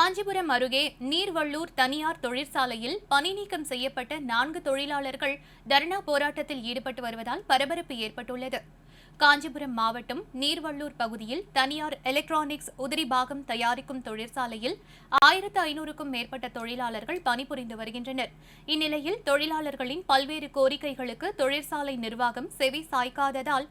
காஞ்சிபுரம் அருகே நீர்வள்ளூர் தனியார் தொழிற்சாலையில் பணி நீக்கம் செய்யப்பட்ட 4 தொழிலாளர்கள் தர்ணா போராட்டத்தில் ஈடுபட்டு வருவதால் பரபரப்பு ஏற்பட்டுள்ளது. காஞ்சிபுரம் மாவட்டம் நீர்வள்ளூர் பகுதியில் தனியார் எலக்ட்ரானிக்ஸ் உதிரி பாகம் தயாரிக்கும் தொழிற்சாலையில் 1500க்கும் மேற்பட்ட தொழிலாளர்கள் பணிபுரிந்து வருகின்றனர். இந்நிலையில் தொழிலாளர்களின் பல்வேறு கோரிக்கைகளுக்கு தொழிற்சாலை நிர்வாகம் செவி சாய்க்காததால்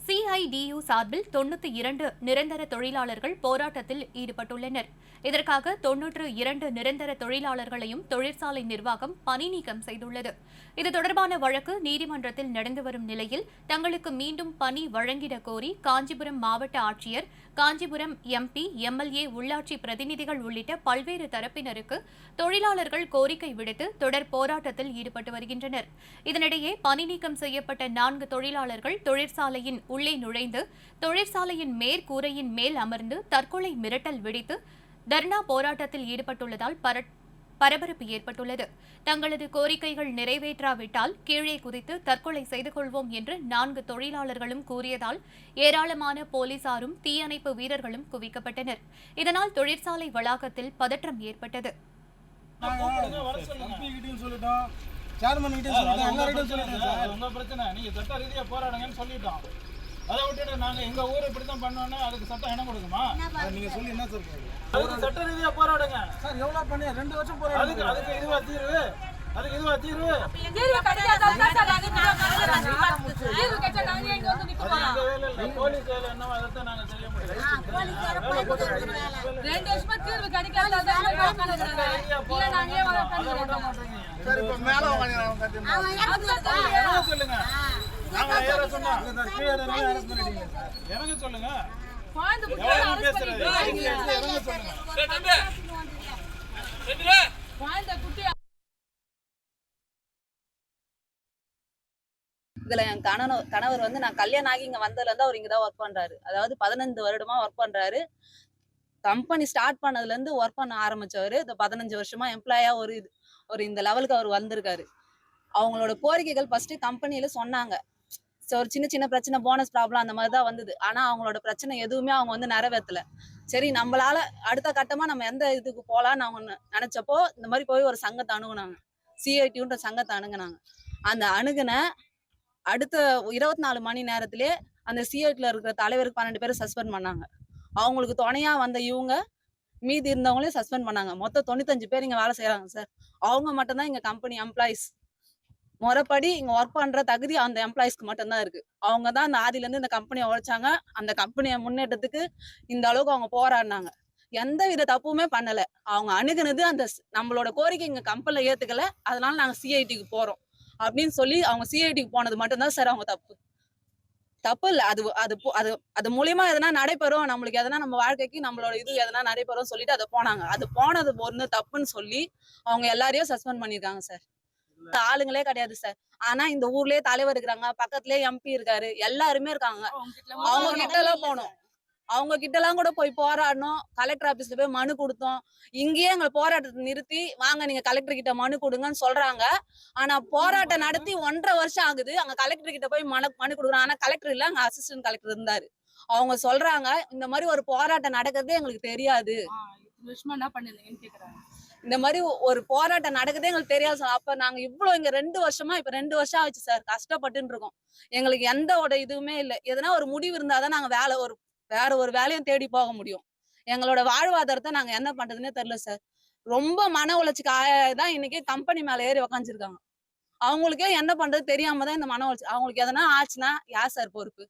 CIDU சார்பில் 92 நிரந்தர தொழிலாளர்கள் போராட்டத்தில் ஈடுபட்டுள்ளனர். இதற்காக 92 நிரந்தர தொழிலாளர்களையும் தொழிற்சாலை நிர்வாகம் பணி நீக்கம் செய்துள்ளது. இது தொடர்பான வழக்கு நீதிமன்றத்தில் நடந்து வரும் நிலையில் தங்களுக்கு மீண்டும் பணி வழங்கிடக் கோரி காஞ்சிபுரம் மாவட்ட ஆட்சியர், காஞ்சிபுரம் MP, MLA, உள்ளாட்சி பிரதிநிதிகள் உள்ளிட்ட பல்வேறு தரப்பினருக்கு தொழிலாளர்கள் கோரிக்கை விடுத்து தொடர் போராட்டத்தில் ஈடுபட்டு வருகின்றனர். இதனிடையே பணி நீக்கம் செய்யப்பட்ட 4 தொழிலாளர்கள் தொழிற்சாலையின் உள்ளே நுழைந்து தொழிற்சாலையின் மேற்கூரையின் மேல் அமர்ந்து தற்கொலை மிரட்டல் விடுத்து தர்ணா போராட்டத்தில் ஈடுபட்டுள்ளதால் பரபரப்பு ஏற்பட்டுள்ளது. தங்களது கோரிக்கைகள் நிறைவேற்றாவிட்டால் கீழே குதித்து தற்கொலை செய்து கொள்வோம் என்று 4 தொழிலாளர்களும் கூறியதால் ஏராளமான போலீசாரும் தீயணைப்பு வீரர்களும் குவிக்கப்பட்டனர். இதனால் தொழிற்சாலை வளாகத்தில் பதற்றம் ஏற்பட்டது. அதை விட்டுட்டு நாங்க எங்க ஊரை இப்படித்தான் பண்ணோம்னா அதுக்கு சட்டம் இடம் கொடுக்குமா? நீங்க சொல்லி என்ன சார் அதுக்கு சட்ட ரீதியா போராடுங்க சார். எவ்வளவு பண்ணி 2 வருஷம் போராடுங்க. அதுக்கு இதுவா தீர்வு? அதுக்கு இதுவா தீர்வு? போலீஸ் வேலை என்னவோ அதைத்தான் நாங்க செய்ய முடியும். 2 வருஷமா தீர்வு கிடைக்காத சொல்லுங்க. இறங்க சொல்லுங்க. இதுல என் கணவர் வந்து நான் கல்யாணம் ஆகி இங்க வந்ததுல இருந்து அவர் இங்கதான் ஒர்க் பண்றாரு. அதாவது 15 வருடமா ஒர்க் பண்றாரு. கம்பெனி ஸ்டார்ட் பண்ணதுல இருந்து ஒர்க் பண்ண ஆரம்பிச்சவரு இந்த 15 வருஷமா எம்ப்ளாயா ஒரு இந்த லெவலுக்கு அவர் வந்திருக்காரு. அவங்களோட கோரிக்கைகள் ஃபர்ஸ்ட் கம்பெனியில சொன்னாங்க. ஒரு சின்ன சின்ன பிரச்சனை, போனஸ் ப்ராப்ளம் அந்த மாதிரி தான் வந்தது. ஆனா அவங்களோட பிரச்சனை எதுவுமே அவங்க வந்து நிறைவேற்றல. சரி, நம்மளால அடுத்த கட்டமா நம்ம எந்த இதுக்கு போலான்னு அவங்க நினைச்சப்போ இந்த மாதிரி போய் ஒரு சங்கத்தை அணுகுனாங்க. CITன்ற சங்கத்தை அணுகுனாங்க. அந்த அணுகுன அடுத்த 24 மணி நேரத்திலே அந்த CITல இருக்கிற தலைவருக்கு 12 பேரை சஸ்பெண்ட் பண்ணாங்க. அவங்களுக்கு துணையா வந்த இவங்க மீதி இருந்தவங்களே சஸ்பெண்ட் பண்ணாங்க. மொத்தம் 95 பேர் இங்க வேலை செய்யறாங்க சார். அவங்க மட்டும்தான் இங்க கம்பெனி எம்ப்ளாயிஸ். முறைப்படி இங்க ஒர்க் பண்ற தகுதி அந்த எம்ப்ளாயிஸ்க்கு மட்டும்தான் இருக்கு. அவங்க தான் அந்த ஆதில இருந்து இந்த கம்பெனியை உழைச்சாங்க. அந்த கம்பெனியை முன்னேற்றத்துக்கு இந்த அளவுக்கு அவங்க போராடினாங்க. எந்த வித தப்புமே பண்ணல. அவங்க அணுகுனது அந்த நம்மளோட கோரிக்கை இங்க கம்பெனில ஏத்துக்கல, அதனால நாங்க CITக்கு போறோம் அப்படின்னு சொல்லி அவங்க CITக்கு போனது மட்டும்தான் சார் அவங்க தப்பு இல்ல. அது மூலியமா எதனா நடைபெறும், நம்மளுக்கு எதனா நம்ம வாழ்க்கைக்கு நம்மளோட இது எதனா நடைபெறும் சொல்லிட்டு அதை போனாங்க. அது போனது ஒண்ணு தப்புன்னு சொல்லி அவங்க எல்லாரையும் சஸ்பெண்ட் பண்ணிருக்காங்க சார். ஆளுங்களே கிடையாது சார். ஆனா இந்த ஊர்லயே தலைவர் இருக்காங்க, பக்கத்துலயே MP இருக்காரு, எல்லாருமே இருக்காங்க. அவங்க கிட்ட எல்லாம் போனோம். அவங்க கிட்ட எல்லாம் கூட போய் போராடணும். கலெக்டர் ஆபீஸ்ல போய் மனு கொடுத்தோம். இங்கேயே எங்களை போராட்டத்தை நிறுத்தி வாங்க நீங்க கலெக்டர் கிட்ட மனு கொடுங்கன்னு சொல்றாங்க. ஆனா போராட்டம் நடத்தி 1.5 வருஷம் ஆகுது. அங்க கலெக்டர் கிட்ட போய் மனு கொடுக்குறாங்க. ஆனா கலெக்டர் இல்ல, அங்க அசிஸ்டன்ட் கலெக்டர் இருந்தாரு. அவங்க சொல்றாங்க இந்த மாதிரி ஒரு போராட்டம் நடக்கிறதே எங்களுக்கு தெரியாது. இந்த மாதிரி ஒரு போராட்டம் நடக்குதே எங்களுக்கு தெரியாது. அப்ப நாங்க இவ்வளவு இங்க 2 வருஷமா இப்ப 2 வருஷம் ஆச்சு சார் கஷ்டப்பட்டு இருக்கோம். எங்களுக்கு எந்த இதுவுமே இல்லை. எதனா ஒரு முடிவு இருந்தாதான் நாங்க வேற ஒரு வேலையும் தேடி போக முடியும். எங்களோட வாழ்வாதாரத்தை நாங்க என்ன பண்றதுன்னே தெரியல சார். ரொம்ப மன உளைச்சிக்கு தான் இன்னைக்கு கம்பெனி மேல ஏறி உக்காந்துருக்காங்க. அவங்களுக்கே என்ன பண்றது தெரியாம தான் இந்த மன உளைச்சி. அவங்களுக்கு எதனா ஆச்சுன்னா யார் சார் பொறுப்பு?